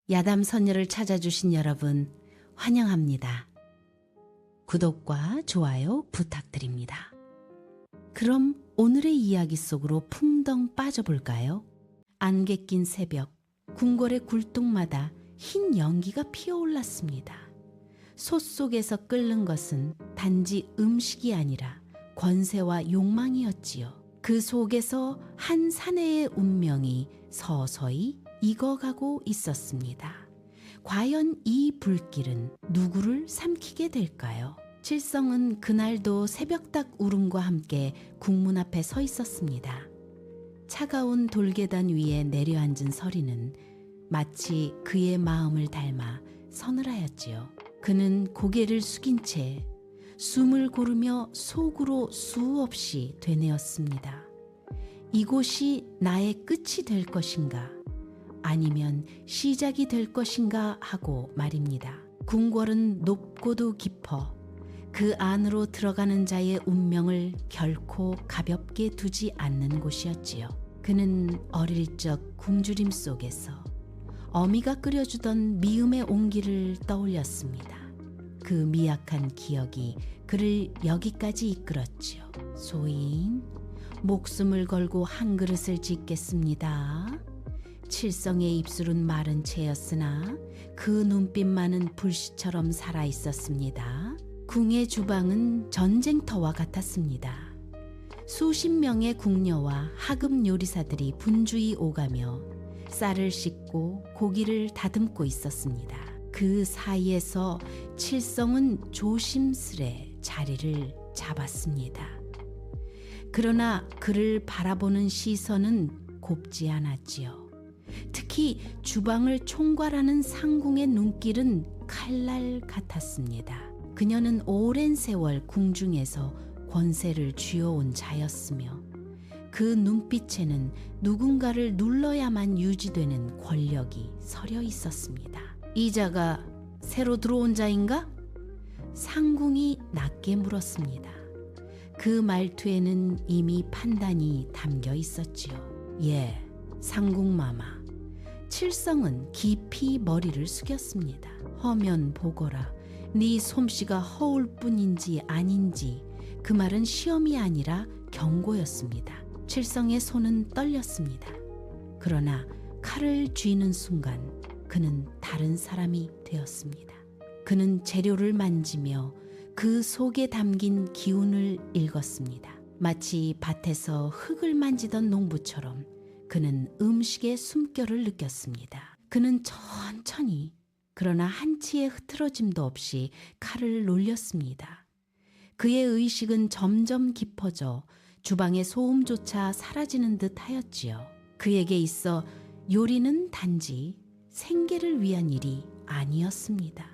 야담 선녀를 찾아주신 여러분 환영합니다. 구독과 좋아요 부탁드립니다. 그럼 오늘의 이야기 속으로 풍덩 빠져볼까요? 안개 낀 새벽, 궁궐의 굴뚝마다 흰 연기가 피어올랐습니다. 솥 속에서 끓는 것은 단지 음식이 아니라 권세와 욕망이었지요. 그 속에서 한 사내의 운명이 서서히 익어가고 있었습니다. 과연 이 불길은 누구를 삼키게 될까요? 칠성은 그날도 새벽닭 울음과 함께 궁문 앞에 서 있었습니다. 차가운 돌계단 위에 내려앉은 서리는 마치 그의 마음을 닮아 서늘하였지요. 그는 고개를 숙인 채 숨을 고르며 속으로 수없이 되뇌었습니다. 이곳이 나의 끝이 될 것인가? 아니면 시작이 될 것인가 하고 말입니다. 궁궐은 높고도 깊어 그 안으로 들어가는 자의 운명을 결코 가볍게 두지 않는 곳이었지요. 그는 어릴 적 굶주림 속에서 어미가 끓여주던 미음의 온기를 떠올렸습니다. 그 미약한 기억이 그를 여기까지 이끌었지요. 소인, 목숨을 걸고 한 그릇을 짓겠습니다. 칠성의 입술은 마른 채였으나 그 눈빛만은 불씨처럼 살아있었습니다. 궁의 주방은 전쟁터와 같았습니다. 수십 명의 궁녀와 하급 요리사들이 분주히 오가며 쌀을 씻고 고기를 다듬고 있었습니다. 그 사이에서 칠성은 조심스레 자리를 잡았습니다. 그러나 그를 바라보는 시선은 곱지 않았지요. 특히 주방을 총괄하는 상궁의 눈길은 칼날 같았습니다. 그녀는 오랜 세월 궁중에서 권세를 쥐어온 자였으며 그 눈빛에는 누군가를 눌러야만 유지되는 권력이 서려 있었습니다. 이 자가 새로 들어온 자인가? 상궁이 낮게 물었습니다. 그 말투에는 이미 판단이 담겨 있었지요. 예, 상궁마마. 칠성은 깊이 머리를 숙였습니다. 허면 보거라. 네 솜씨가 허울 뿐인지 아닌지 그 말은 시험이 아니라 경고였습니다. 칠성의 손은 떨렸습니다. 그러나 칼을 쥐는 순간 그는 다른 사람이 되었습니다. 그는 재료를 만지며 그 속에 담긴 기운을 읽었습니다. 마치 밭에서 흙을 만지던 농부처럼 그는 음식의 숨결을 느꼈습니다. 그는 천천히 그러나 한치의 흐트러짐도 없이 칼을 놀렸습니다. 그의 의식은 점점 깊어져 주방의 소음조차 사라지는 듯 하였지요. 그에게 있어 요리는 단지 생계를 위한 일이 아니었습니다.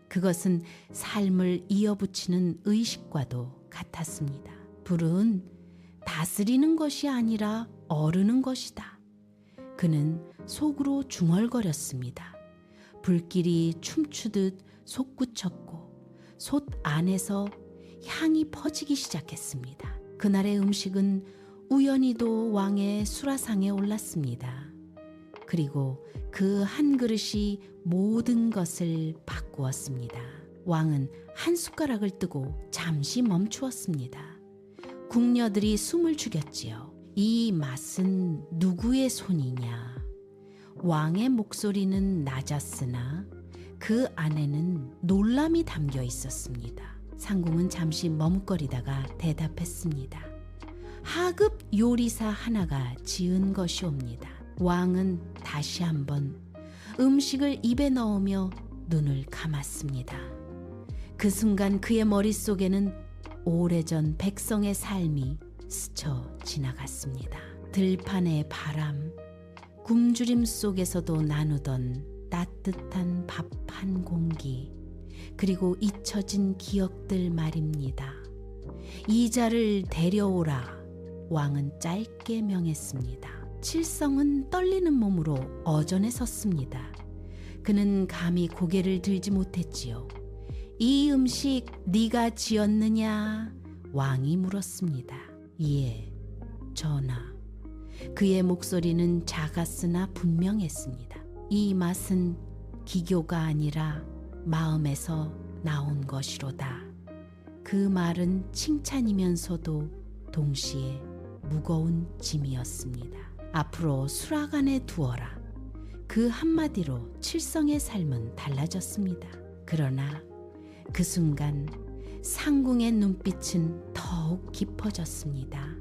그것은 삶을 이어붙이는 의식과도 같았습니다. 불은 다스리는 것이 아니라 어르는 것이다. 그는 속으로 중얼거렸습니다. 불길이 춤추듯 솟구쳤고 솥 안에서 향이 퍼지기 시작했습니다. 그날의 음식은 우연히도 왕의 수라상에 올랐습니다. 그리고 그 한 그릇이 모든 것을 바꾸었습니다. 왕은 한 숟가락을 뜨고 잠시 멈추었습니다. 궁녀들이 숨을 죽였지요. 이 맛은 누구의 손이냐? 왕의 목소리는 낮았으나 그 안에는 놀람이 담겨 있었습니다. 상궁은 잠시 머뭇거리다가 대답했습니다. 하급 요리사 하나가 지은 것이옵니다. 왕은 다시 한번 음식을 입에 넣으며 눈을 감았습니다. 그 순간 그의 머릿속에는 오래전 백성의 삶이 스쳐 지나갔습니다. 들판의 바람, 굶주림 속에서도 나누던 따뜻한 밥 한 공기, 그리고 잊혀진 기억들 말입니다. 이자를 데려오라. 왕은 짧게 명했습니다. 칠성은 떨리는 몸으로 어전에 섰습니다. 그는 감히 고개를 들지 못했지요. 이 음식 네가 지었느냐? 왕이 물었습니다. 예, 전하. 그의 목소리는 작았으나 분명했습니다. 이 맛은 기교가 아니라 마음에서 나온 것이로다. 그 말은 칭찬이면서도 동시에 무거운 짐이었습니다. 앞으로 수락안에 두어라. 그 한마디로 칠성의 삶은 달라졌습니다. 그러나 그 순간 상궁의 눈빛은 더욱 깊어졌습니다.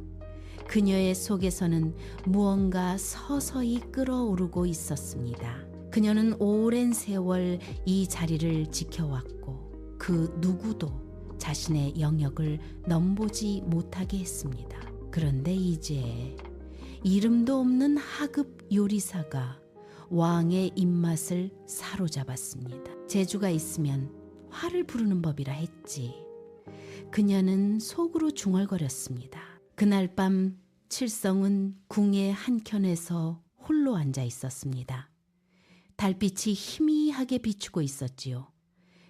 그녀의 속에서는 무언가 서서히 끓어오르고 있었습니다. 그녀는 오랜 세월 이 자리를 지켜왔고 그 누구도 자신의 영역을 넘보지 못하게 했습니다. 그런데 이제 이름도 없는 하급 요리사가 왕의 입맛을 사로잡았습니다. 재주가 있으면 화를 부르는 법이라 했지. 그녀는 속으로 중얼거렸습니다. 그날 밤 칠성은 궁의 한켠에서 홀로 앉아 있었습니다. 달빛이 희미하게 비추고 있었지요.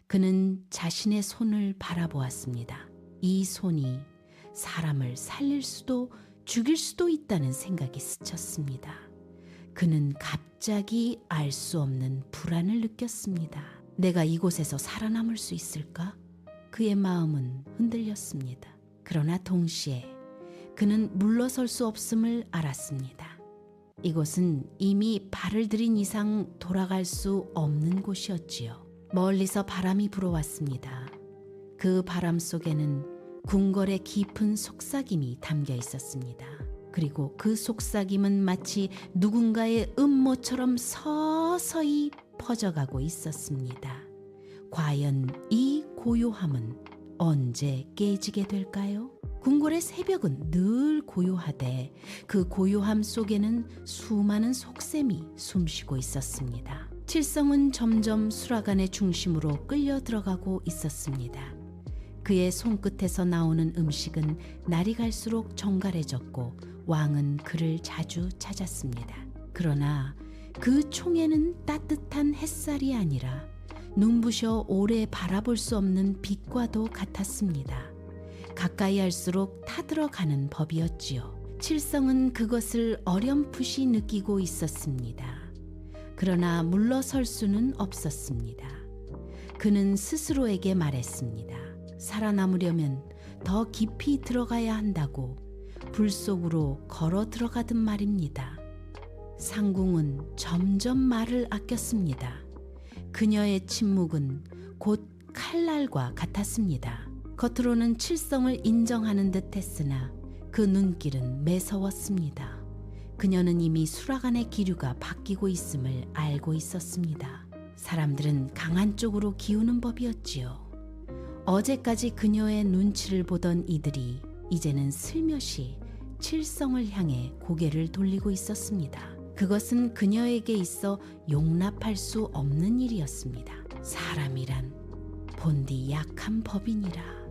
그는 자신의 손을 바라보았습니다. 이 손이 사람을 살릴 수도 죽일 수도 있다는 생각이 스쳤습니다. 그는 갑자기 알 수 없는 불안을 느꼈습니다. 내가 이곳에서 살아남을 수 있을까? 그의 마음은 흔들렸습니다. 그러나 동시에 그는 물러설 수 없음을 알았습니다. 이곳은 이미 발을 들인 이상 돌아갈 수 없는 곳이었지요. 멀리서 바람이 불어왔습니다. 그 바람 속에는 궁궐의 깊은 속삭임이 담겨 있었습니다. 그리고 그 속삭임은 마치 누군가의 음모처럼 서서히 퍼져가고 있었습니다. 과연 이 고요함은 언제 깨지게 될까요? 궁궐의 새벽은 늘 고요하되 그 고요함 속에는 수많은 속셈이 숨쉬고 있었습니다. 칠성은 점점 수락안의 중심으로 끌려 들어가고 있었습니다. 그의 손끝에서 나오는 음식은 날이 갈수록 정갈해졌고 왕은 그를 자주 찾았습니다. 그러나 그 총에는 따뜻한 햇살이 아니라 눈부셔 오래 바라볼 수 없는 빛과도 같았습니다. 가까이 할수록 타들어가는 법이었지요. 칠성은 그것을 어렴풋이 느끼고 있었습니다. 그러나 물러설 수는 없었습니다. 그는 스스로에게 말했습니다. 살아남으려면 더 깊이 들어가야 한다고 불 속으로 걸어 들어가든 말입니다. 상궁은 점점 말을 아꼈습니다. 그녀의 침묵은 곧 칼날과 같았습니다. 겉으로는 칠성을 인정하는 듯 했으나 그 눈길은 매서웠습니다. 그녀는 이미 수락안의 기류가 바뀌고 있음을 알고 있었습니다. 사람들은 강한 쪽으로 기우는 법이었지요. 어제까지 그녀의 눈치를 보던 이들이 이제는 슬며시 칠성을 향해 고개를 돌리고 있었습니다. 그것은 그녀에게 있어 용납할 수 없는 일이었습니다. 사람이란 본디 약한 법이니라.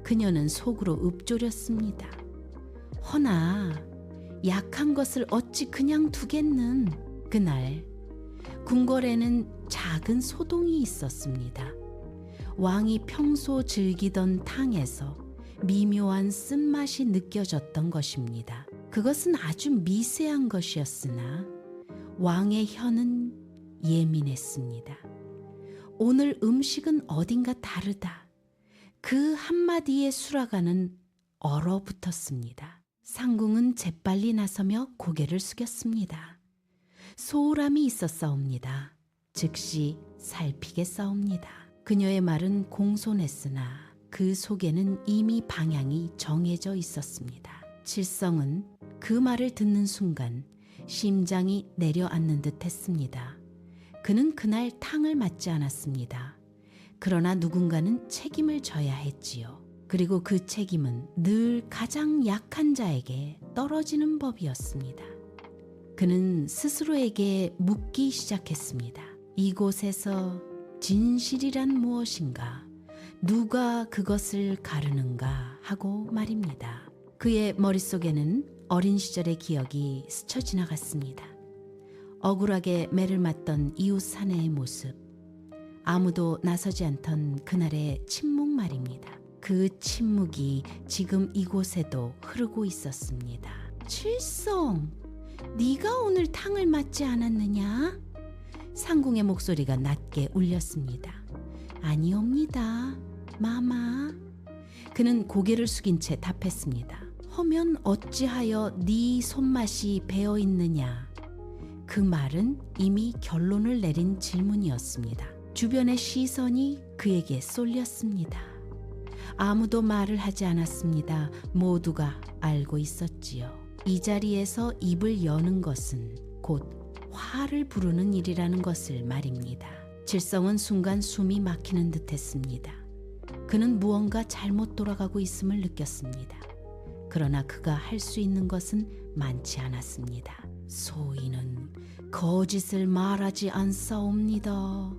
그녀는 속으로 읊조렸습니다. 허나 약한 것을 어찌 그냥 두겠는. 그날 궁궐에는 작은 소동이 있었습니다. 왕이 평소 즐기던 탕에서 미묘한 쓴맛이 느껴졌던 것입니다. 그것은 아주 미세한 것이었으나 왕의 혀는 예민했습니다. 오늘 음식은 어딘가 다르다. 그 한마디의 수라가는 얼어붙었습니다. 상궁은 재빨리 나서며 고개를 숙였습니다. 소홀함이 있었사옵니다. 즉시 살피겠사옵니다. 그녀의 말은 공손했으나 그 속에는 이미 방향이 정해져 있었습니다. 칠성은 그 말을 듣는 순간 심장이 내려앉는 듯 했습니다. 그는 그날 탕을 맞지 않았습니다. 그러나 누군가는 책임을 져야 했지요. 그리고 그 책임은 늘 가장 약한 자에게 떨어지는 법이었습니다. 그는 스스로에게 묻기 시작했습니다. 이곳에서 진실이란 무엇인가? 누가 그것을 가르는가? 하고 말입니다. 그의 머릿속에는 어린 시절의 기억이 스쳐 지나갔습니다. 억울하게 매를 맞던 이웃 사내의 모습, 아무도 나서지 않던 그날의 침묵 말입니다. 그 침묵이 지금 이곳에도 흐르고 있었습니다. 칠성, 네가 오늘 탕을 맞지 않았느냐? 상궁의 목소리가 낮게 울렸습니다. 아니옵니다, 마마. 그는 고개를 숙인 채 답했습니다. 허면 어찌하여 네 손맛이 배어 있느냐. 그 말은 이미 결론을 내린 질문이었습니다. 주변의 시선이 그에게 쏠렸습니다. 아무도 말을 하지 않았습니다. 모두가 알고 있었지요. 이 자리에서 입을 여는 것은 곧 화를 부르는 일이라는 것을 말입니다. 칠성은 순간 숨이 막히는 듯했습니다. 그는 무언가 잘못 돌아가고 있음을 느꼈습니다. 그러나 그가 할 수 있는 것은 많지 않았습니다. 소인은 거짓을 말하지 않사옵니다.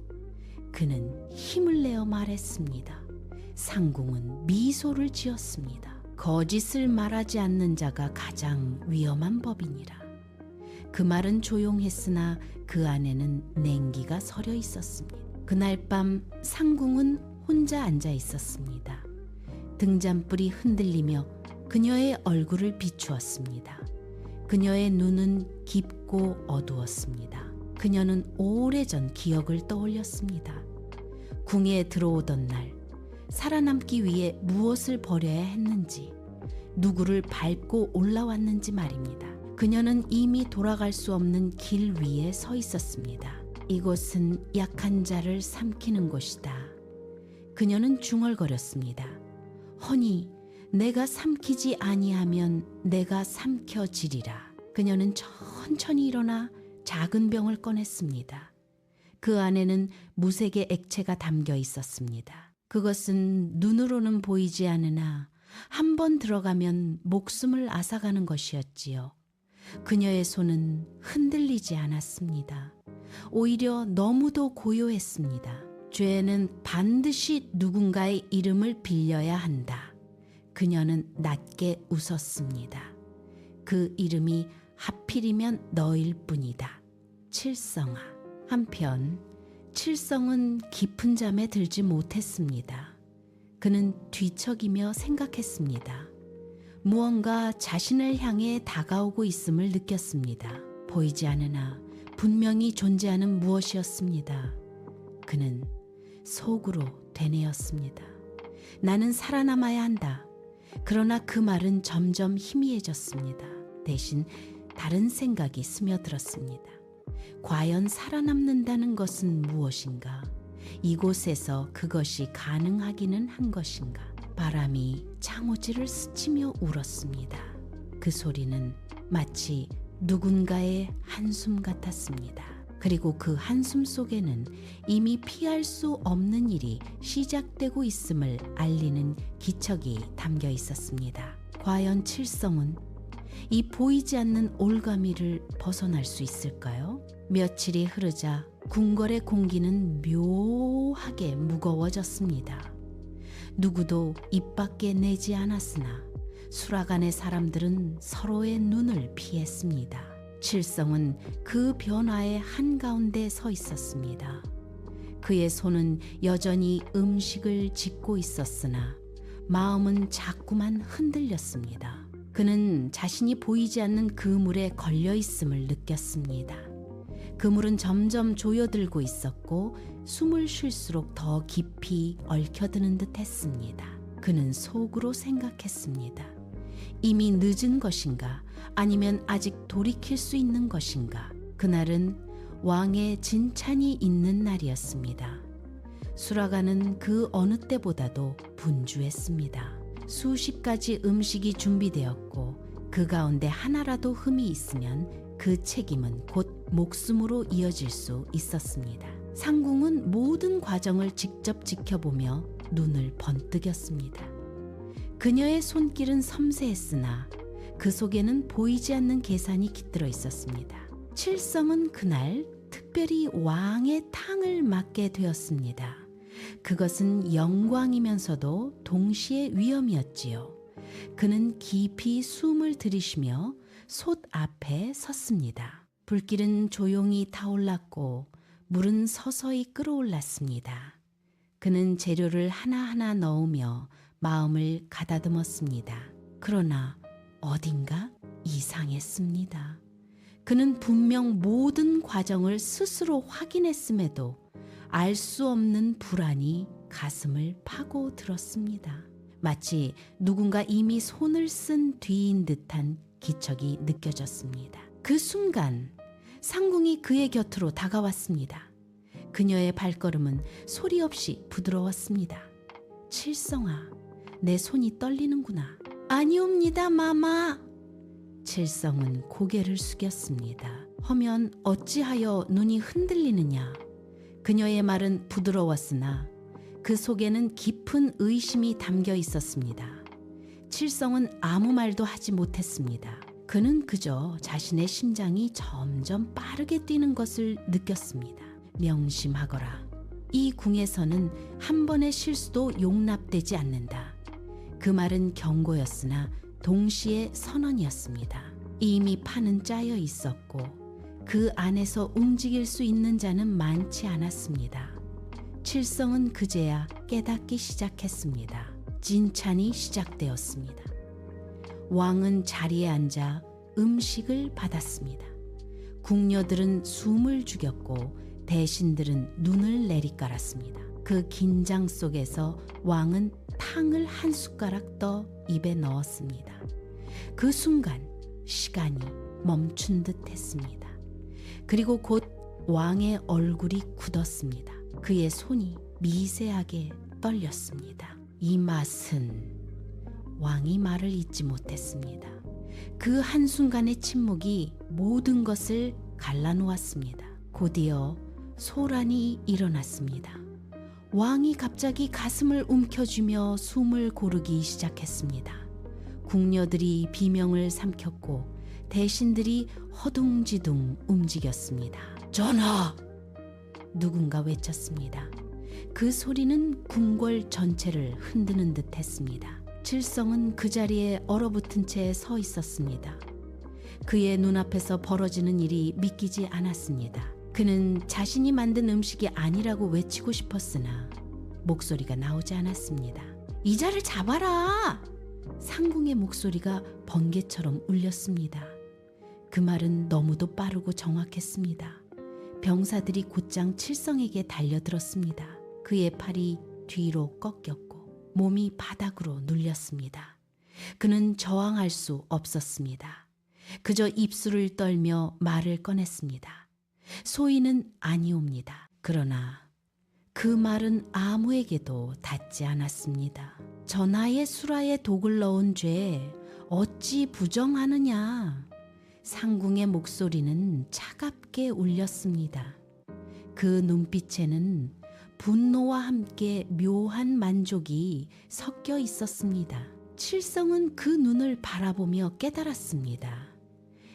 그는 힘을 내어 말했습니다. 상궁은 미소를 지었습니다. 거짓을 말하지 않는 자가 가장 위험한 법이니라. 그 말은 조용했으나 그 안에는 냉기가 서려 있었습니다. 그날 밤 상궁은 혼자 앉아 있었습니다. 등잔불이 흔들리며 그녀의 얼굴을 비추었습니다. 그녀의 눈은 깊고 어두웠습니다. 그녀는 오래전 기억을 떠올렸습니다. 궁에 들어오던 날 살아남기 위해 무엇을 버려야 했는지, 누구를 밟고 올라왔는지 말입니다. 그녀는 이미 돌아갈 수 없는 길 위에 서 있었습니다. 이곳은 약한 자를 삼키는 곳이다. 그녀는 중얼거렸습니다. 허니 내가 삼키지 아니하면 내가 삼켜지리라. 그녀는 천천히 일어나 작은 병을 꺼냈습니다. 그 안에는 무색의 액체가 담겨 있었습니다. 그것은 눈으로는 보이지 않으나 한 번 들어가면 목숨을 앗아가는 것이었지요. 그녀의 손은 흔들리지 않았습니다. 오히려 너무도 고요했습니다. 죄는 반드시 누군가의 이름을 빌려야 한다. 그녀는 낮게 웃었습니다. 그 이름이 하필이면 너일 뿐이다. 칠성아. 한편 칠성은 깊은 잠에 들지 못했습니다. 그는 뒤척이며 생각했습니다. 무언가 자신을 향해 다가오고 있음을 느꼈습니다. 보이지 않으나 분명히 존재하는 무엇이었습니다. 그는 속으로 되뇌었습니다. 나는 살아남아야 한다. 그러나 그 말은 점점 희미해졌습니다. 대신 다른 생각이 스며들었습니다. 과연 살아남는다는 것은 무엇인가? 이곳에서 그것이 가능하기는 한 것인가? 바람이 창호지를 스치며 울었습니다. 그 소리는 마치 누군가의 한숨 같았습니다. 그리고 그 한숨 속에는 이미 피할 수 없는 일이 시작되고 있음을 알리는 기척이 담겨 있었습니다. 과연 칠성은 이 보이지 않는 올가미를 벗어날 수 있을까요? 며칠이 흐르자 궁궐의 공기는 묘하게 무거워졌습니다. 누구도 입 밖에 내지 않았으나 수락안의 사람들은 서로의 눈을 피했습니다. 칠성은 그 변화의 한가운데 서 있었습니다. 그의 손은 여전히 음식을 짓고 있었으나 마음은 자꾸만 흔들렸습니다. 그는 자신이 보이지 않는 그물에 걸려 있음을 느꼈습니다. 그물은 점점 조여들고 있었고 숨을 쉴수록 더 깊이 얽혀드는 듯 했습니다. 그는 속으로 생각했습니다. 이미 늦은 것인가? 아니면 아직 돌이킬 수 있는 것인가? 그날은 왕의 진찬이 있는 날이었습니다. 수라가는 그 어느 때보다도 분주했습니다. 수십 가지 음식이 준비되었고 그 가운데 하나라도 흠이 있으면 그 책임은 곧 목숨으로 이어질 수 있었습니다. 상궁은 모든 과정을 직접 지켜보며 눈을 번뜩였습니다. 그녀의 손길은 섬세했으나 그 속에는 보이지 않는 계산이 깃들어 있었습니다. 칠성은 그날 특별히 왕의 탕을 맡게 되었습니다. 그것은 영광이면서도 동시에 위험이었지요. 그는 깊이 숨을 들이쉬며 솥 앞에 섰습니다. 불길은 조용히 타올랐고 물은 서서히 끓어올랐습니다. 그는 재료를 하나하나 넣으며 마음을 가다듬었습니다. 그러나 어딘가 이상했습니다. 그는 분명 모든 과정을 스스로 확인했음에도 알 수 없는 불안이 가슴을 파고 들었습니다. 마치 누군가 이미 손을 쓴 뒤인 듯한 기척이 느껴졌습니다. 그 순간 상궁이 그의 곁으로 다가왔습니다. 그녀의 발걸음은 소리 없이 부드러웠습니다. 칠성아, 내 손이 떨리는구나. 아니옵니다, 마마. 칠성은 고개를 숙였습니다. 허면 어찌하여 눈이 흔들리느냐. 그녀의 말은 부드러웠으나 그 속에는 깊은 의심이 담겨 있었습니다. 칠성은 아무 말도 하지 못했습니다. 그는 그저 자신의 심장이 점점 빠르게 뛰는 것을 느꼈습니다. 명심하거라. 이 궁에서는 한 번의 실수도 용납되지 않는다. 그 말은 경고였으나 동시에 선언이었습니다. 이미 판은 짜여 있었고 그 안에서 움직일 수 있는 자는 많지 않았습니다. 칠성은 그제야 깨닫기 시작했습니다. 진찬이 시작되었습니다. 왕은 자리에 앉아 음식을 받았습니다. 궁녀들은 숨을 죽였고 대신들은 눈을 내리깔았습니다. 그 긴장 속에서 왕은 탕을 한 숟가락 더 입에 넣었습니다. 그 순간 시간이 멈춘 듯 했습니다. 그리고 곧 왕의 얼굴이 굳었습니다. 그의 손이 미세하게 떨렸습니다. 이 맛은... 왕이 말을 잇지 못했습니다. 그 한순간의 침묵이 모든 것을 갈라놓았습니다. 곧이어 소란이 일어났습니다. 왕이 갑자기 가슴을 움켜쥐며 숨을 고르기 시작했습니다. 궁녀들이 비명을 삼켰고 대신들이 허둥지둥 움직였습니다. 전하! 누군가 외쳤습니다. 그 소리는 궁궐 전체를 흔드는 듯 했습니다. 칠성은 그 자리에 얼어붙은 채 서 있었습니다. 그의 눈앞에서 벌어지는 일이 믿기지 않았습니다. 그는 자신이 만든 음식이 아니라고 외치고 싶었으나 목소리가 나오지 않았습니다. 이자를 잡아라! 상궁의 목소리가 번개처럼 울렸습니다. 그 말은 너무도 빠르고 정확했습니다. 병사들이 곧장 칠성에게 달려들었습니다. 그의 팔이 뒤로 꺾였고 몸이 바닥으로 눌렸습니다. 그는 저항할 수 없었습니다. 그저 입술을 떨며 말을 꺼냈습니다. 소인은 아니옵니다. 그러나 그 말은 아무에게도 닿지 않았습니다. 전하의 수라에 독을 넣은 죄 어찌 부정하느냐. 상궁의 목소리는 차갑게 울렸습니다. 그 눈빛에는 분노와 함께 묘한 만족이 섞여 있었습니다. 칠성은 그 눈을 바라보며 깨달았습니다.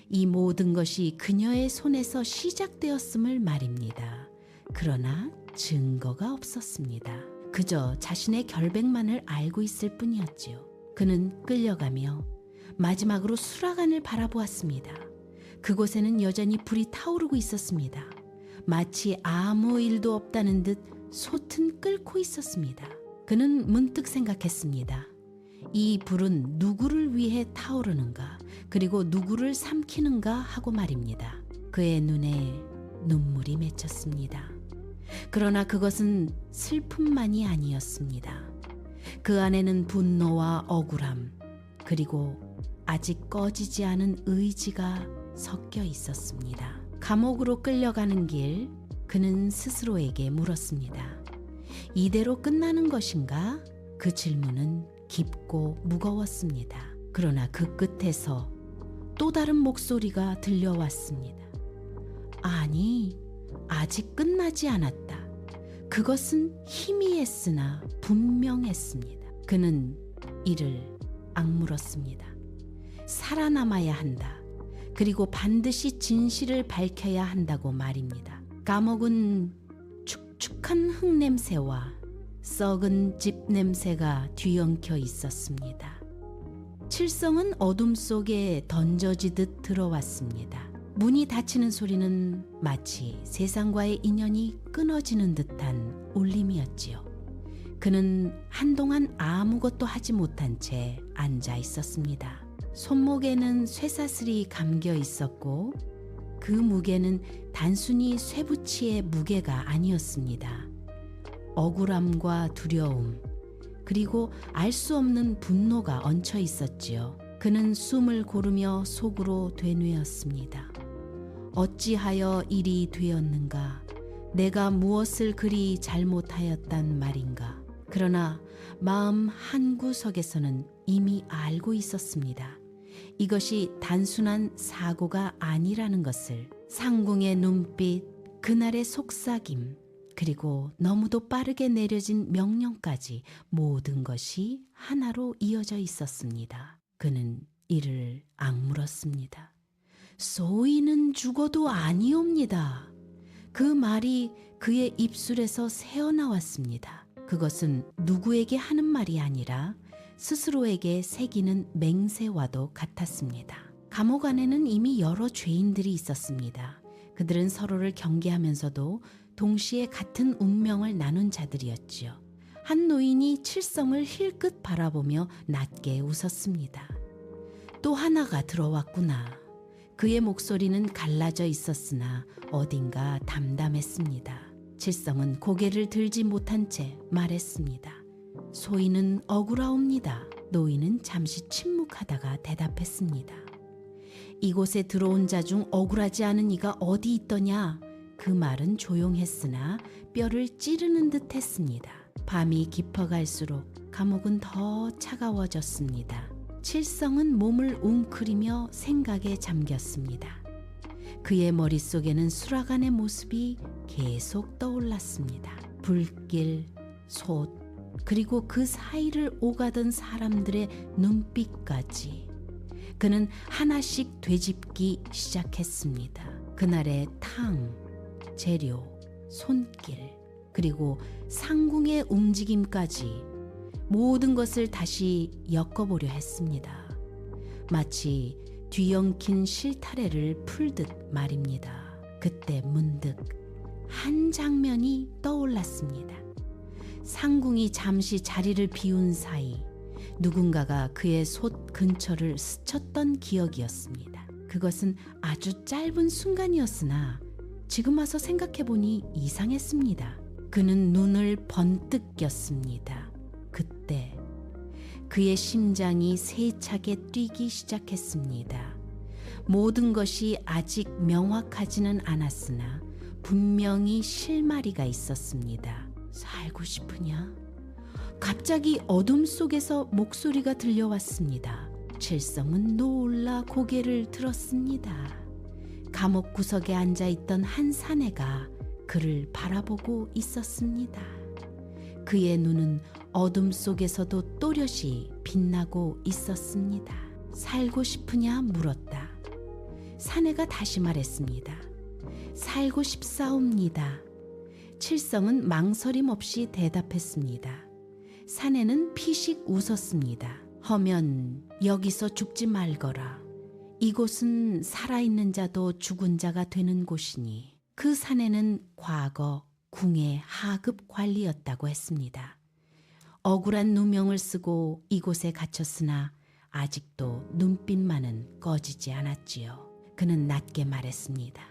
이 모든 것이 그녀의 손에서 시작되었음을 말입니다. 그러나 증거가 없었습니다. 그저 자신의 결백만을 알고 있을 뿐이었지요. 그는 끌려가며 마지막으로 수라간을 바라보았습니다. 그곳에는 여전히 불이 타오르고 있었습니다. 마치 아무 일도 없다는 듯 솥은 끓고 있었습니다. 그는 문득 생각했습니다. 이 불은 누구를 위해 타오르는가, 그리고 누구를 삼키는가 하고 말입니다. 그의 눈에 눈물이 맺혔습니다. 그러나 그것은 슬픔만이 아니었습니다. 그 안에는 분노와 억울함, 그리고 아직 꺼지지 않은 의지가 섞여 있었습니다. 감옥으로 끌려가는 길, 그는 스스로에게 물었습니다. 이대로 끝나는 것인가? 그 질문은 깊고 무거웠습니다. 그러나 그 끝에서 또 다른 목소리가 들려왔습니다. 아니, 아직 끝나지 않았다. 그것은 희미했으나 분명했습니다. 그는 이를 악물었습니다. 살아남아야 한다. 그리고 반드시 진실을 밝혀야 한다고 말입니다. 감옥은 축축한 흙냄새와 썩은 집 냄새가 뒤엉켜 있었습니다. 칠성은 어둠 속에 던져지듯 들어왔습니다. 문이 닫히는 소리는 마치 세상과의 인연이 끊어지는 듯한 울림이었지요. 그는 한동안 아무것도 하지 못한 채 앉아 있었습니다. 손목에는 쇠사슬이 감겨 있었고 그 무게는 단순히 쇠붙이의 무게가 아니었습니다. 억울함과 두려움, 그리고 알 수 없는 분노가 얹혀 있었지요. 그는 숨을 고르며 속으로 되뇌었습니다. 어찌하여 일이 되었는가? 내가 무엇을 그리 잘못하였단 말인가? 그러나 마음 한구석에서는 이미 알고 있었습니다. 이것이 단순한 사고가 아니라는 것을. 상궁의 눈빛, 그날의 속삭임, 그리고 너무도 빠르게 내려진 명령까지 모든 것이 하나로 이어져 있었습니다. 그는 이를 악물었습니다. 소인은 죽어도 아니옵니다. 그 말이 그의 입술에서 새어나왔습니다. 그것은 누구에게 하는 말이 아니라 스스로에게 새기는 맹세와도 같았습니다. 감옥 안에는 이미 여러 죄인들이 있었습니다. 그들은 서로를 경계하면서도 동시에 같은 운명을 나눈 자들이었지요. 한 노인이 칠성을 힐끗 바라보며 낮게 웃었습니다. 또 하나가 들어왔구나. 그의 목소리는 갈라져 있었으나 어딘가 담담했습니다. 칠성은 고개를 들지 못한 채 말했습니다. 소인은 억울하옵니다. 노인은 잠시 침묵하다가 대답했습니다. 이곳에 들어온 자 중 억울하지 않은 이가 어디 있더냐? 그 말은 조용했으나 뼈를 찌르는 듯 했습니다. 밤이 깊어갈수록 감옥은 더 차가워졌습니다. 칠성은 몸을 웅크리며 생각에 잠겼습니다. 그의 머릿속에는 수라간의 모습이 계속 떠올랐습니다. 불길, 솥, 그리고 그 사이를 오가던 사람들의 눈빛까지. 그는 하나씩 되짚기 시작했습니다. 그날의 탕, 재료, 손길, 그리고 상궁의 움직임까지 모든 것을 다시 엮어보려 했습니다. 마치 뒤엉킨 실타래를 풀듯 말입니다. 그때 문득 한 장면이 떠올랐습니다. 상궁이 잠시 자리를 비운 사이 누군가가 그의 솥 근처를 스쳤던 기억이었습니다. 그것은 아주 짧은 순간이었으나 지금 와서 생각해보니 이상했습니다. 그는 눈을 번뜩 꼈습니다. 그때 그의 심장이 세차게 뛰기 시작했습니다. 모든 것이 아직 명확하지는 않았으나 분명히 실마리가 있었습니다. 살고 싶으냐? 갑자기 어둠 속에서 목소리가 들려왔습니다. 칠성은 놀라 고개를 들었습니다. 감옥 구석에 앉아있던 한 사내가 그를 바라보고 있었습니다. 그의 눈은 어둠 속에서도 또렷이 빛나고 있었습니다. 살고 싶으냐 물었다. 사내가 다시 말했습니다. 살고 싶사옵니다. 칠성은 망설임 없이 대답했습니다. 사내는 피식 웃었습니다. 허면 여기서 죽지 말거라. 이곳은 살아있는 자도 죽은 자가 되는 곳이니. 그 사내는 과거 궁의 하급 관리였다고 했습니다. 억울한 누명을 쓰고 이곳에 갇혔으나 아직도 눈빛만은 꺼지지 않았지요. 그는 낮게 말했습니다.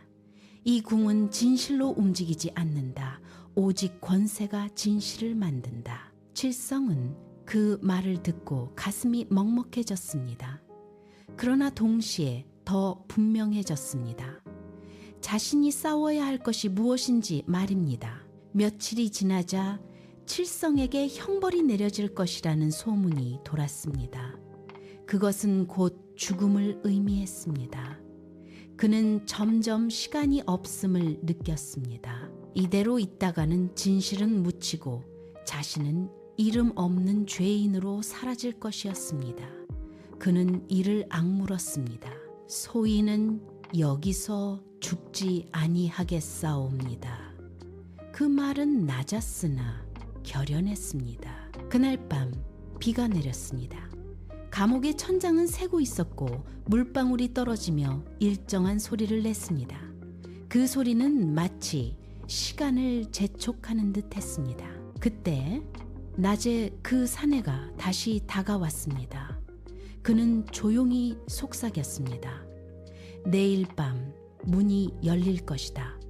이 궁은 진실로 움직이지 않는다. 오직 권세가 진실을 만든다. 칠성은 그 말을 듣고 가슴이 먹먹해졌습니다. 그러나 동시에 더 분명해졌습니다. 자신이 싸워야 할 것이 무엇인지 말입니다. 며칠이 지나자 칠성에게 형벌이 내려질 것이라는 소문이 돌았습니다. 그것은 곧 죽음을 의미했습니다. 그는 점점 시간이 없음을 느꼈습니다. 이대로 있다가는 진실은 묻히고 자신은 이름 없는 죄인으로 사라질 것이었습니다. 그는 이를 악물었습니다. 소인은 여기서 죽지 아니하겠사옵니다. 그 말은 낮았으나 결연했습니다. 그날 밤 비가 내렸습니다. 감옥의 천장은 새고 있었고 물방울이 떨어지며 일정한 소리를 냈습니다. 그 소리는 마치 시간을 재촉하는 듯 했습니다. 그때 낮에 그 사내가 다시 다가왔습니다. 그는 조용히 속삭였습니다. 내일 밤 문이 열릴 것이다.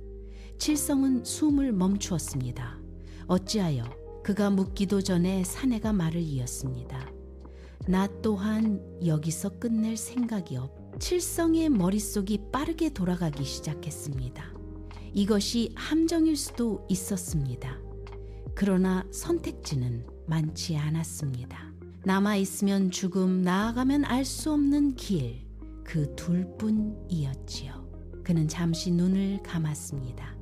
칠성은 숨을 멈추었습니다. 어찌하여? 그가 묻기도 전에 사내가 말을 이었습니다. 나 또한 여기서 끝낼 생각이 없. 칠성의 머릿속이 빠르게 돌아가기 시작했습니다. 이것이 함정일 수도 있었습니다. 그러나 선택지는 많지 않았습니다. 남아있으면 죽음, 나아가면 알 수 없는 길, 그 둘뿐이었지요. 그는 잠시 눈을 감았습니다.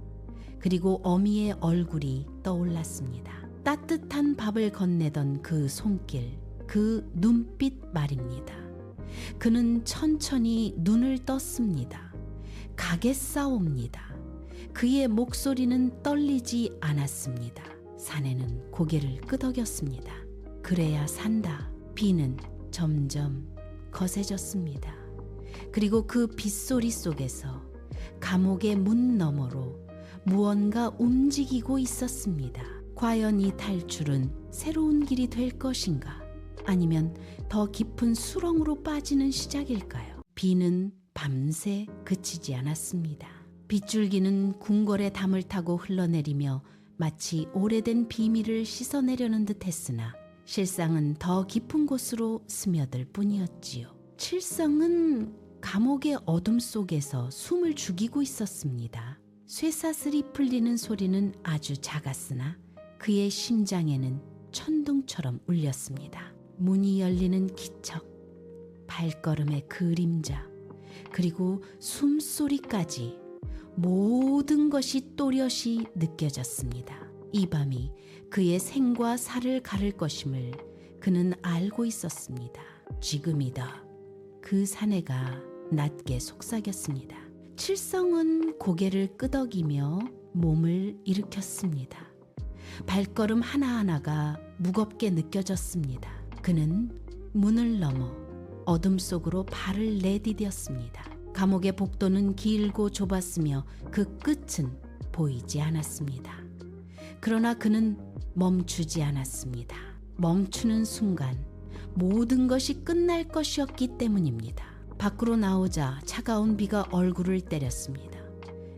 그리고 어미의 얼굴이 떠올랐습니다. 따뜻한 밥을 건네던 그 손길, 그 눈빛 말입니다. 그는 천천히 눈을 떴습니다. 가겠사옵니다. 그의 목소리는 떨리지 않았습니다. 사내는 고개를 끄덕였습니다. 그래야 산다. 비는 점점 거세졌습니다. 그리고 그 빗소리 속에서 감옥의 문 너머로 무언가 움직이고 있었습니다. 과연 이 탈출은 새로운 길이 될 것인가? 아니면 더 깊은 수렁으로 빠지는 시작일까요? 비는 밤새 그치지 않았습니다. 빗줄기는 궁궐의 담을 타고 흘러내리며 마치 오래된 비밀을 씻어내려는 듯 했으나 실상은 더 깊은 곳으로 스며들 뿐이었지요. 칠성은 감옥의 어둠 속에서 숨을 죽이고 있었습니다. 쇠사슬이 풀리는 소리는 아주 작았으나 그의 심장에는 천둥처럼 울렸습니다. 문이 열리는 기척, 발걸음의 그림자, 그리고 숨소리까지 모든 것이 또렷이 느껴졌습니다. 이 밤이 그의 생과 사를 가를 것임을 그는 알고 있었습니다. 지금이다. 그 사내가 낮게 속삭였습니다. 칠성은 고개를 끄덕이며 몸을 일으켰습니다. 발걸음 하나하나가 무겁게 느껴졌습니다. 그는 문을 넘어 어둠 속으로 발을 내디뎠습니다. 감옥의 복도는 길고 좁았으며 그 끝은 보이지 않았습니다. 그러나 그는 멈추지 않았습니다. 멈추는 순간 모든 것이 끝날 것이었기 때문입니다. 밖으로 나오자 차가운 비가 얼굴을 때렸습니다.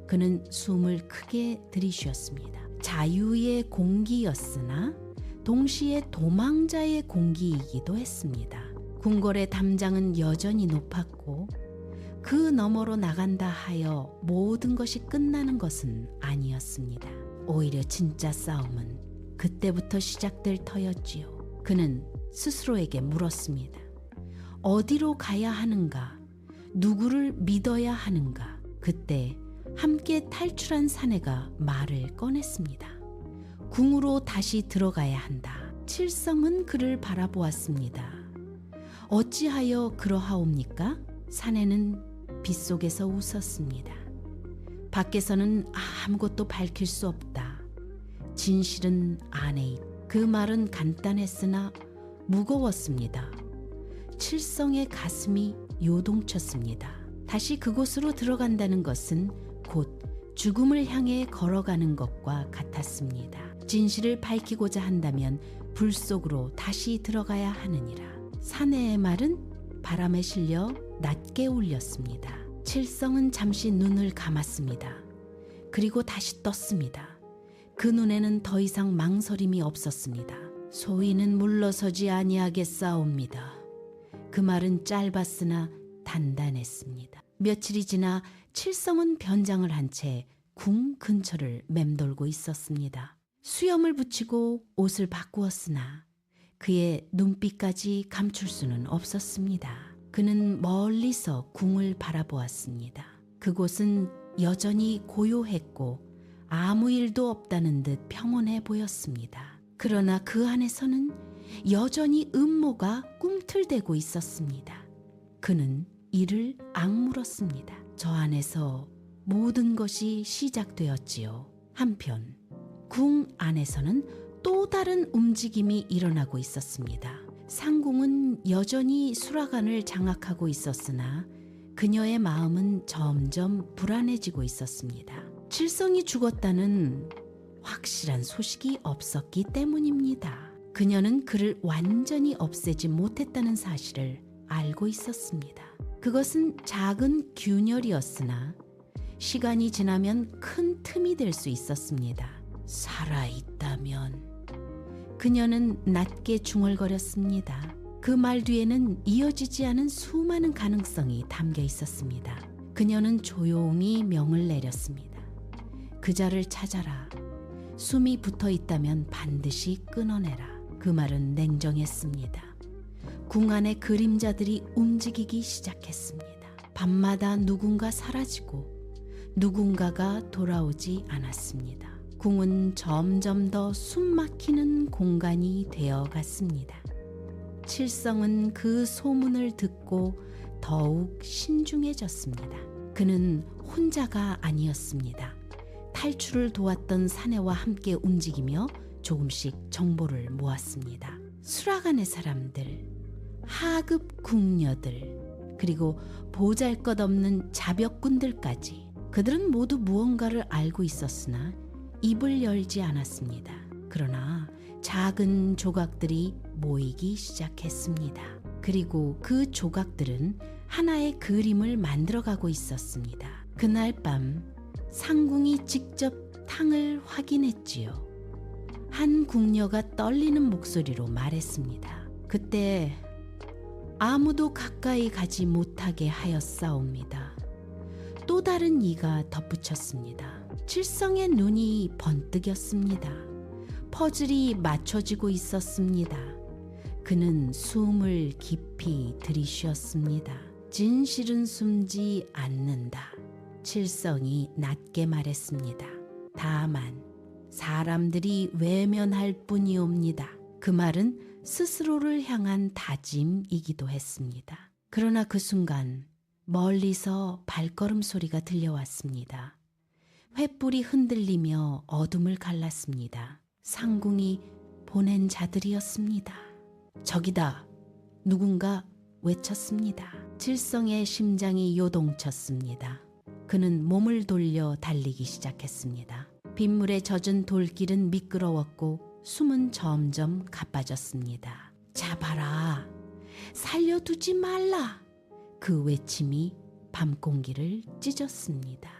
그는 숨을 크게 들이쉬었습니다. 자유의 공기였으나 동시에 도망자의 공기이기도 했습니다. 궁궐의 담장은 여전히 높았고 그 너머로 나간다 하여 모든 것이 끝나는 것은 아니었습니다. 오히려 진짜 싸움은 그때부터 시작될 터였지요. 그는 스스로에게 물었습니다. 어디로 가야 하는가? 누구를 믿어야 하는가? 그때 함께 탈출한 사내가 말을 꺼냈습니다. 궁으로 다시 들어가야 한다. 칠성은 그를 바라보았습니다. 어찌하여 그러하옵니까? 사내는 빗속에서 웃었습니다. 밖에서는 아무것도 밝힐 수 없다. 진실은 안에 있다. 그 말은 간단했으나 무거웠습니다. 칠성의 가슴이 요동쳤습니다. 다시 그곳으로 들어간다는 것은 곧 죽음을 향해 걸어가는 것과 같았습니다. 진실을 밝히고자 한다면 불 속으로 다시 들어가야 하느니라. 사내의 말은 바람에 실려 낮게 울렸습니다. 칠성은 잠시 눈을 감았습니다. 그리고 다시 떴습니다. 그 눈에는 더 이상 망설임이 없었습니다. 소인은 물러서지 아니하겠사옵니다. 그 말은 짧았으나 단단했습니다. 며칠이 지나 칠성은 변장을 한 채 궁 근처를 맴돌고 있었습니다. 수염을 붙이고 옷을 바꾸었으나 그의 눈빛까지 감출 수는 없었습니다. 그는 멀리서 궁을 바라보았습니다. 그곳은 여전히 고요했고 아무 일도 없다는 듯 평온해 보였습니다. 그러나 그 안에서는 여전히 음모가 꿈틀대고 있었습니다. 그는 이를 악물었습니다. 저 안에서 모든 것이 시작되었지요. 한편 궁 안에서는 또 다른 움직임이 일어나고 있었습니다. 상궁은 여전히 수라간을 장악하고 있었으나 그녀의 마음은 점점 불안해지고 있었습니다. 칠성이 죽었다는 확실한 소식이 없었기 때문입니다. 그녀는 그를 완전히 없애지 못했다는 사실을 알고 있었습니다. 그것은 작은 균열이었으나 시간이 지나면 큰 틈이 될 수 있었습니다. 살아있다면. 그녀는 낮게 중얼거렸습니다. 그 말 뒤에는 이어지지 않은 수많은 가능성이 담겨 있었습니다. 그녀는 조용히 명을 내렸습니다. 그자를 찾아라. 숨이 붙어 있다면 반드시 끊어내라. 그 말은 냉정했습니다. 궁 안의 그림자들이 움직이기 시작했습니다. 밤마다 누군가 사라지고 누군가가 돌아오지 않았습니다. 궁은 점점 더 숨막히는 공간이 되어 갔습니다. 칠성은 그 소문을 듣고 더욱 신중해졌습니다. 그는 혼자가 아니었습니다. 탈출을 도왔던 사내와 함께 움직이며 조금씩 정보를 모았습니다. 수라간의 사람들, 하급 궁녀들, 그리고 보잘것없는 자벽꾼들까지 그들은 모두 무언가를 알고 있었으나 입을 열지 않았습니다. 그러나 작은 조각들이 모이기 시작했습니다. 그리고 그 조각들은 하나의 그림을 만들어가고 있었습니다. 그날 밤 상궁이 직접 탕을 확인했지요. 한 궁녀가 떨리는 목소리로 말했습니다. 그때 아무도 가까이 가지 못하게 하였사옵니다. 또 다른 이가 덧붙였습니다. 칠성의 눈이 번뜩였습니다. 퍼즐이 맞춰지고 있었습니다. 그는 숨을 깊이 들이쉬었습니다. 진실은 숨지 않는다. 칠성이 낮게 말했습니다. 다만 사람들이 외면할 뿐이옵니다. 그 말은 스스로를 향한 다짐이기도 했습니다. 그러나 그 순간 멀리서 발걸음 소리가 들려왔습니다. 횃불이 흔들리며 어둠을 갈랐습니다. 상궁이 보낸 자들이었습니다. 저기다! 누군가 외쳤습니다. 칠성의 심장이 요동쳤습니다. 그는 몸을 돌려 달리기 시작했습니다. 빗물에 젖은 돌길은 미끄러웠고 숨은 점점 가빠졌습니다. 잡아라! 살려두지 말라! 그 외침이 밤 공기를 찢었습니다.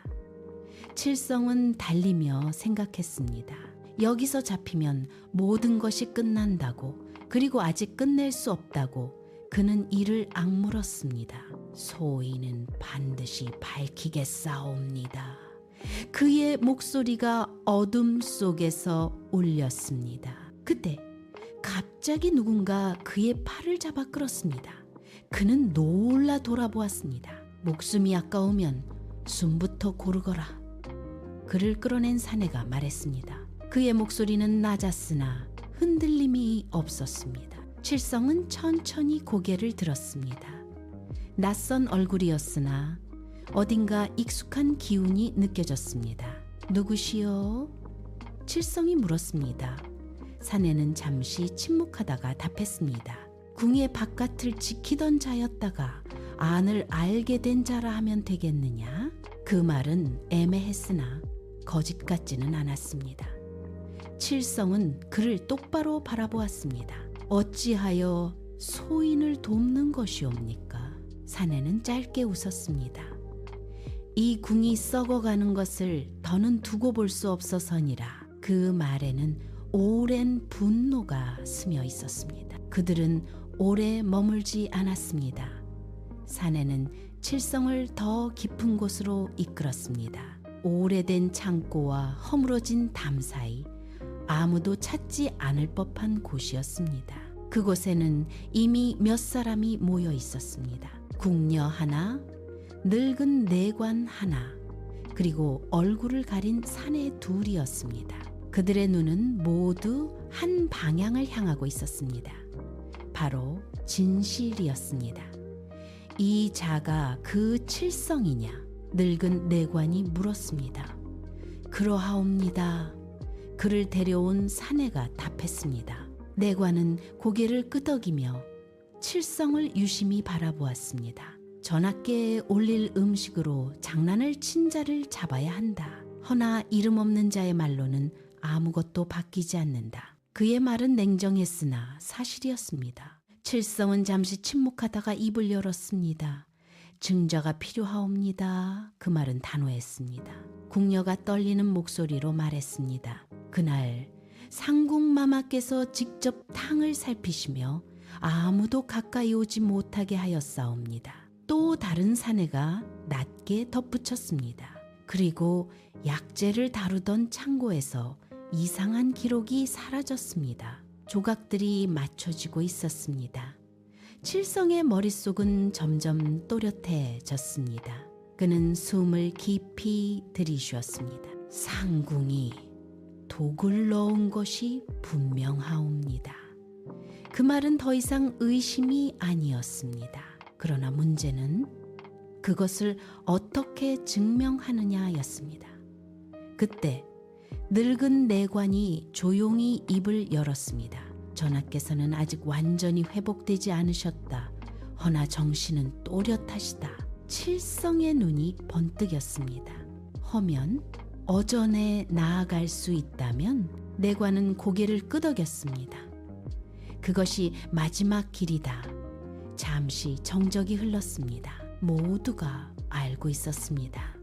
칠성은 달리며 생각했습니다. 여기서 잡히면 모든 것이 끝난다고, 그리고 아직 끝낼 수 없다고 그는 이를 악물었습니다. 소인은 반드시 밝히겠사옵니다. 그의 목소리가 어둠 속에서 울렸습니다. 그때 갑자기 누군가 그의 팔을 잡아 끌었습니다. 그는 놀라 돌아보았습니다. 목숨이 아까우면 숨부터 고르거라. 그를 끌어낸 사내가 말했습니다. 그의 목소리는 낮았으나 흔들림이 없었습니다. 칠성은 천천히 고개를 들었습니다. 낯선 얼굴이었으나 어딘가 익숙한 기운이 느껴졌습니다. 누구시오? 칠성이 물었습니다. 사내는 잠시 침묵하다가 답했습니다. 궁의 바깥을 지키던 자였다가 안을 알게 된 자라 하면 되겠느냐? 그 말은 애매했으나 거짓 같지는 않았습니다. 칠성은 그를 똑바로 바라보았습니다. 어찌하여 소인을 돕는 것이옵니까? 사내는 짧게 웃었습니다. 이 궁이 썩어가는 것을 더는 두고 볼 수 없어서니라. 그 말에는 오랜 분노가 스며 있었습니다. 그들은 오래 머물지 않았습니다. 사내는 칠성을 더 깊은 곳으로 이끌었습니다. 오래된 창고와 허물어진 담 사이 아무도 찾지 않을 법한 곳이었습니다. 그곳에는 이미 몇 사람이 모여 있었습니다. 궁녀 하나, 늙은 내관 하나, 그리고 얼굴을 가린 사내 둘이었습니다. 그들의 눈은 모두 한 방향을 향하고 있었습니다. 바로 진실이었습니다. 이 자가 그 칠성이냐? 늙은 내관이 물었습니다. 그러하옵니다. 그를 데려온 사내가 답했습니다. 내관은 고개를 끄덕이며 칠성을 유심히 바라보았습니다. 전학계에 올릴 음식으로 장난을 친 자를 잡아야 한다. 허나 이름 없는 자의 말로는 아무것도 바뀌지 않는다. 그의 말은 냉정했으나 사실이었습니다. 칠성은 잠시 침묵하다가 입을 열었습니다. 증자가 필요하옵니다. 그 말은 단호했습니다. 궁녀가 떨리는 목소리로 말했습니다. 그날 상궁마마께서 직접 탕을 살피시며 아무도 가까이 오지 못하게 하였사옵니다. 또 다른 사내가 낮게 덧붙였습니다. 그리고 약재를 다루던 창고에서 이상한 기록이 사라졌습니다. 조각들이 맞춰지고 있었습니다. 칠성의 머릿속은 점점 또렷해졌습니다. 그는 숨을 깊이 들이쉬었습니다. 상궁이 독을 넣은 것이 분명하옵니다. 그 말은 더 이상 의심이 아니었습니다. 그러나 문제는 그것을 어떻게 증명하느냐였습니다. 그때 늙은 내관이 조용히 입을 열었습니다. 전하께서는 아직 완전히 회복되지 않으셨다. 허나 정신은 또렷하시다. 칠성의 눈이 번뜩였습니다. 허면 어전에 나아갈 수 있다면 내관은 고개를 끄덕였습니다. 그것이 마지막 길이다. 잠시 정적이 흘렀습니다. 모두가 알고 있었습니다.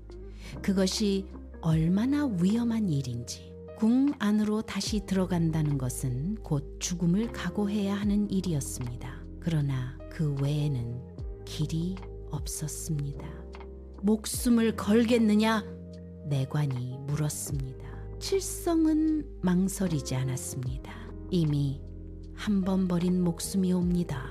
그것이 얼마나 위험한 일인지. 궁 안으로 다시 들어간다는 것은 곧 죽음을 각오해야 하는 일이었습니다. 그러나 그 외에는 길이 없었습니다. 목숨을 걸겠느냐? 내관이 물었습니다. 칠성은 망설이지 않았습니다. 이미 한 번 버린 목숨이옵니다.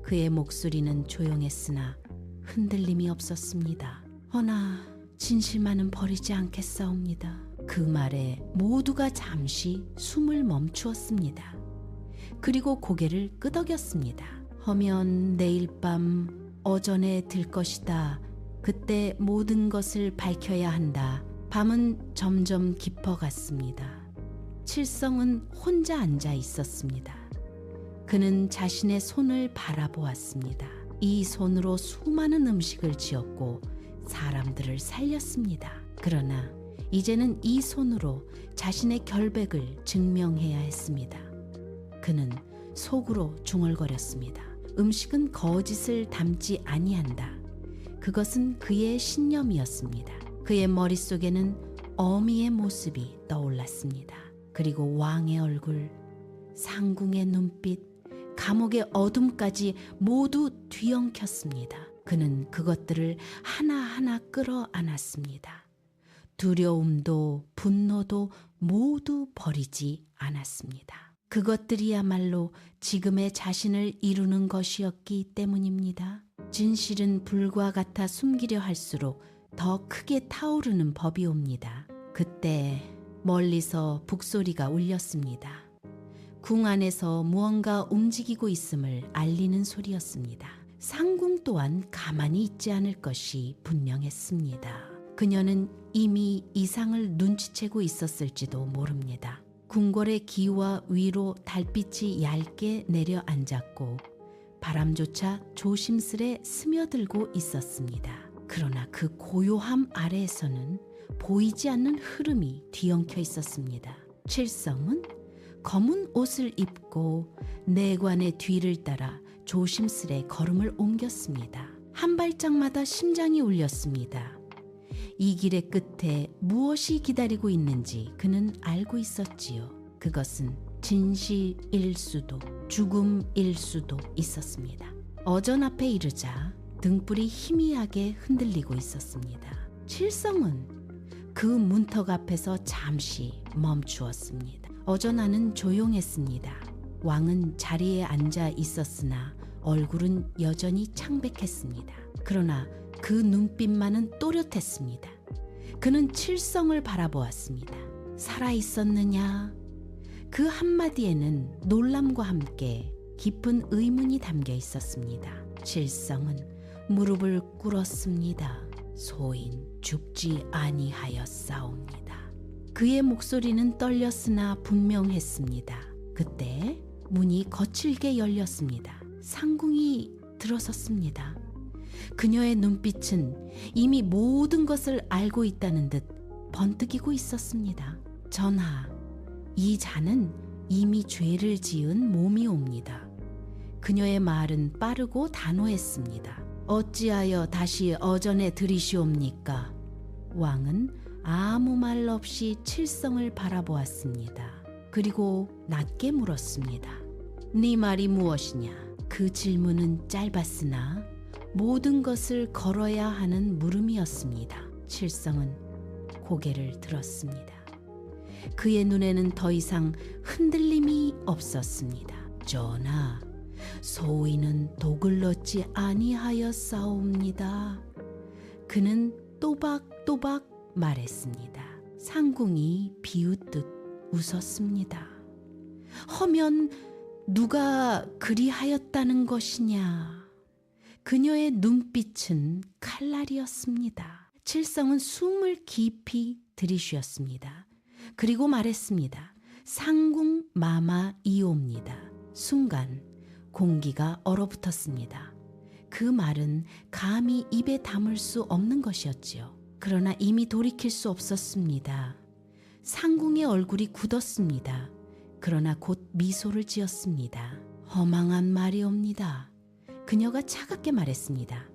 그의 목소리는 조용했으나 흔들림이 없었습니다. 허나 진실만은 버리지 않겠사옵니다. 그 말에 모두가 잠시 숨을 멈추었습니다. 그리고 고개를 끄덕였습니다. 허면 내일 밤 어전에 들 것이다. 그때 모든 것을 밝혀야 한다. 밤은 점점 깊어갔습니다. 칠성은 혼자 앉아 있었습니다. 그는 자신의 손을 바라보았습니다. 이 손으로 수많은 음식을 지었고 사람들을 살렸습니다. 그러나 이제는 이 손으로 자신의 결백을 증명해야 했습니다. 그는 속으로 중얼거렸습니다. 음식은 거짓을 담지 아니한다. 그것은 그의 신념이었습니다. 그의 머릿속에는 어미의 모습이 떠올랐습니다. 그리고 왕의 얼굴, 상궁의 눈빛, 감옥의 어둠까지 모두 뒤엉켰습니다. 그는 그것들을 하나하나 끌어안았습니다. 두려움도 분노도 모두 버리지 않았습니다. 그것들이야말로 지금의 자신을 이루는 것이었기 때문입니다. 진실은 불과 같아 숨기려 할수록 더 크게 타오르는 법이옵니다. 그때 멀리서 북소리가 울렸습니다. 궁 안에서 무언가 움직이고 있음을 알리는 소리였습니다. 상궁 또한 가만히 있지 않을 것이 분명했습니다. 그녀는 이미 이상을 눈치채고 있었을지도 모릅니다. 궁궐의 기와 위로 달빛이 얇게 내려앉았고 바람조차 조심스레 스며들고 있었습니다. 그러나 그 고요함 아래에서는 보이지 않는 흐름이 뒤엉켜 있었습니다. 칠성은 검은 옷을 입고 내관의 뒤를 따라 조심스레 걸음을 옮겼습니다. 한 발짝마다 심장이 울렸습니다. 이 길의 끝에 무엇이 기다리고 있는지 그는 알고 있었지요. 그것은 진실일 수도 죽음일 수도 있었습니다. 어전 앞에 이르자 등불이 희미하게 흔들리고 있었습니다. 칠성은 그 문턱 앞에서 잠시 멈추었습니다. 어전 안은 조용했습니다. 왕은 자리에 앉아 있었으나 얼굴은 여전히 창백했습니다. 그러나 그 눈빛만은 또렷했습니다. 그는 칠성을 바라보았습니다. 살아있었느냐? 그 한마디에는 놀람과 함께 깊은 의문이 담겨 있었습니다. 칠성은 무릎을 꿇었습니다. 소인 죽지 아니하였사옵니다. 그의 목소리는 떨렸으나 분명했습니다. 그때 문이 거칠게 열렸습니다. 상궁이 들어섰습니다. 그녀의 눈빛은 이미 모든 것을 알고 있다는 듯 번뜩이고 있었습니다. 전하, 이 자는 이미 죄를 지은 몸이옵니다. 그녀의 말은 빠르고 단호했습니다. 어찌하여 다시 어전에 들이시옵니까? 왕은 아무 말 없이 칠성을 바라보았습니다. 그리고 낮게 물었습니다. 네 말이 무엇이냐? 그 질문은 짧았으나 모든 것을 걸어야 하는 물음이었습니다. 칠성은 고개를 들었습니다. 그의 눈에는 더 이상 흔들림이 없었습니다. 전하, 소인은 독을 넣지 아니하였사옵니다. 그는 또박또박 말했습니다. 상궁이 비웃듯 웃었습니다. 허면 누가 그리하였다는 것이냐? 그녀의 눈빛은 칼날이었습니다. 칠성은 숨을 깊이 들이쉬었습니다. 그리고 말했습니다. 상궁 마마이옵니다. 순간 공기가 얼어붙었습니다. 그 말은 감히 입에 담을 수 없는 것이었지요. 그러나 이미 돌이킬 수 없었습니다. 상궁의 얼굴이 굳었습니다. 그러나 곧 미소를 지었습니다. 허망한 말이옵니다. 그녀가 차갑게 말했습니다.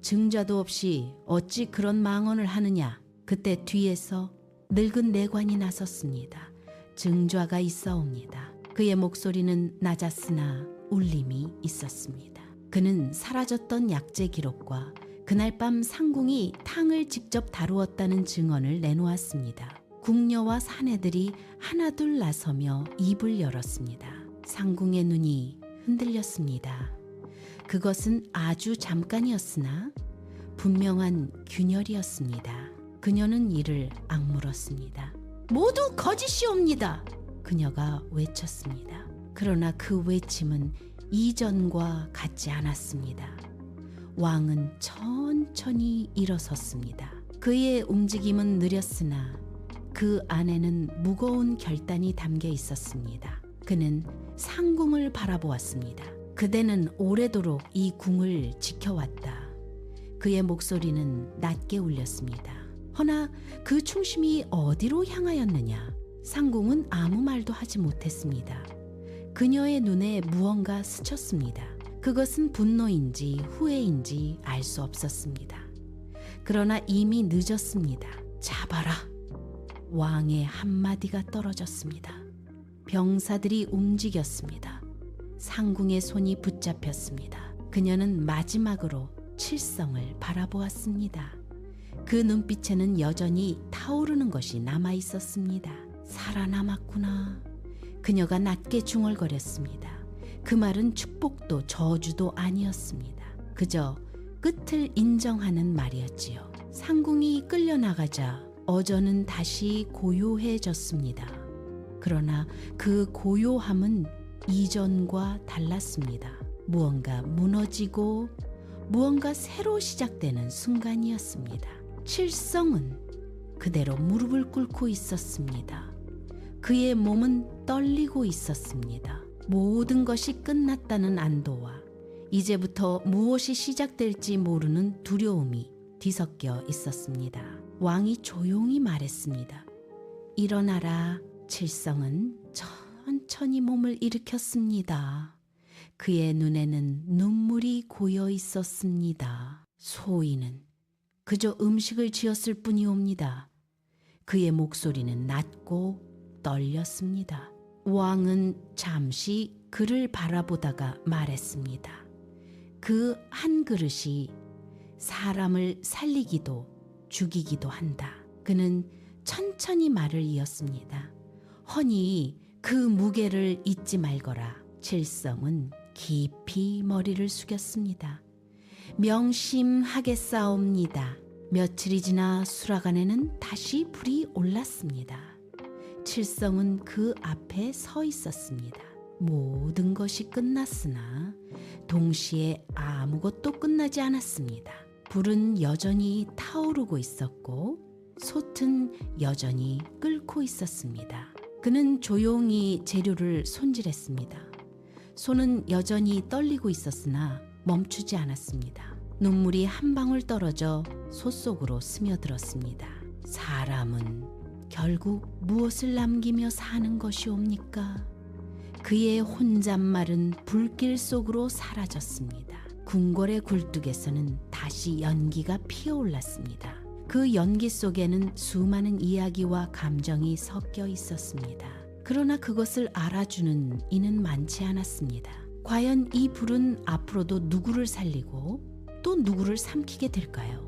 증자도 없이 어찌 그런 망언을 하느냐. 그때 뒤에서 늙은 내관이 나섰습니다. 증좌가 있사옵니다. 그의 목소리는 낮았으나 울림이 있었습니다. 그는 사라졌던 약재 기록과 그날 밤 상궁이 탕을 직접 다루었다는 증언을 내놓았습니다. 궁녀와 사내들이 하나둘 나서며 입을 열었습니다. 상궁의 눈이 흔들렸습니다. 그것은 아주 잠깐이었으나 분명한 균열이었습니다. 그녀는 이를 악물었습니다. 모두 거짓이옵니다. 그녀가 외쳤습니다. 그러나 그 외침은 이전과 같지 않았습니다. 왕은 천천히 일어섰습니다. 그의 움직임은 느렸으나 그 안에는 무거운 결단이 담겨 있었습니다. 그는 상궁을 바라보았습니다. 그대는 오래도록 이 궁을 지켜왔다. 그의 목소리는 낮게 울렸습니다. 허나 그 충심이 어디로 향하였느냐? 상궁은 아무 말도 하지 못했습니다. 그녀의 눈에 무언가 스쳤습니다. 그것은 분노인지 후회인지 알 수 없었습니다. 그러나 이미 늦었습니다. 잡아라. 왕의 한마디가 떨어졌습니다. 병사들이 움직였습니다. 상궁의 손이 붙잡혔습니다. 그녀는 마지막으로 칠성을 바라보았습니다. 그 눈빛에는 여전히 타오르는 것이 남아 있었습니다. 살아남았구나. 그녀가 낮게 중얼거렸습니다. 그 말은 축복도 저주도 아니었습니다. 그저 끝을 인정하는 말이었지요. 상궁이 끌려나가자 어전은 다시 고요해졌습니다. 그러나 그 고요함은 이전과 달랐습니다. 무언가 무너지고 무언가 새로 시작되는 순간이었습니다. 칠성은 그대로 무릎을 꿇고 있었습니다. 그의 몸은 떨리고 있었습니다. 모든 것이 끝났다는 안도와 이제부터 무엇이 시작될지 모르는 두려움이 뒤섞여 있었습니다. 왕이 조용히 말했습니다. 일어나라. 칠성은 천천히 몸을 일으켰습니다. 그의 눈에는 눈물이 고여 있었습니다. 소인은 그저 음식을 지었을 뿐이옵니다. 그의 목소리는 낮고 떨렸습니다. 왕은 잠시 그를 바라보다가 말했습니다. 그 한 그릇이 사람을 살리기도 죽이기도 한다. 그는 천천히 말을 이었습니다. 허니 그 무게를 잊지 말거라. 칠성은 깊이 머리를 숙였습니다. 명심하겠사옵니다. 며칠이 지나 수라간에는 다시 불이 올랐습니다. 칠성은 그 앞에 서 있었습니다. 모든 것이 끝났으나 동시에 아무것도 끝나지 않았습니다. 불은 여전히 타오르고 있었고 솥은 여전히 끓고 있었습니다. 그는 조용히 재료를 손질했습니다. 손은 여전히 떨리고 있었으나 멈추지 않았습니다. 눈물이 한 방울 떨어져 솥 속으로 스며들었습니다. 사람은 결국 무엇을 남기며 사는 것이옵니까? 그의 혼잣말은 불길 속으로 사라졌습니다. 궁궐의 굴뚝에서는 다시 연기가 피어올랐습니다. 그 연기 속에는 수많은 이야기와 감정이 섞여 있었습니다. 그러나 그것을 알아주는 이는 많지 않았습니다. 과연 이 불은 앞으로도 누구를 살리고 또 누구를 삼키게 될까요?